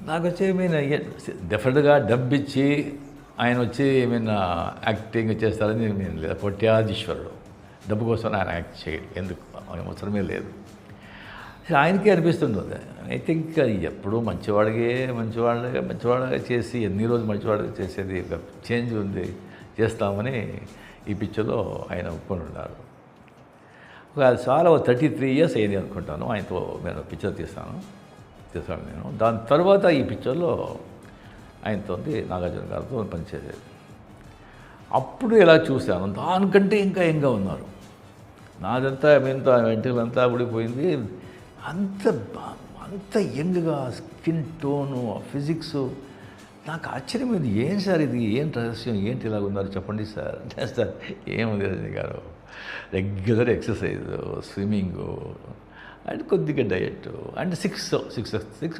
నాకు వచ్చి ఏమైనా డెఫినెట్గా డబ్ ఇచ్చి ఆయన వచ్చి ఏమైనా యాక్టింగ్ చేస్తారని నేను లేదు. కోట్యాధీశ్వరుడు డబ్బు కోసం ఆయన యాక్ట్ చేయడు, ఎందుకు అవసరమే లేదు. ఆయనకే అనిపిస్తుంటుంది. ఐ థింక్ ఎప్పుడూ మంచివాళ్ళగా చేసి ఎన్ని రోజులు మంచివాళ్ళగా చేసేది ఒక చేంజ్ ఉంది, చేస్తామని ఈ పిక్చర్లో ఆయన ఒప్పుకొని ఉన్నారు. చాలా 33 years అయింది అనుకుంటాను ఆయనతో నేను పిక్చర్ తీశాను నేను. దాని తర్వాత ఈ పిక్చర్లో ఆయనతో నాగార్జున గారితో పనిచేసేది. అప్పుడు ఎలా చూశాను, దానికంటే ఇంకా యంగ్గా ఉన్నారు. నాదంతా వెంట్రుకలంతా ఊడిపోయింది, అంత యంగ్గా స్కిన్ టోను, ఫిజిక్స్. నాకు ఆశ్చర్యమైంది, ఏం సార్ ఇది, ఏం రహస్యం, ఏంటి ఇలాగ ఉన్నారు చెప్పండి సార్. సార్ ఏముంది రజనీ గారు, రెగ్యులర్ ఎక్సర్సైజ్, స్విమ్మింగు అండ్ కొద్దిగా డయట్ అండ్ 6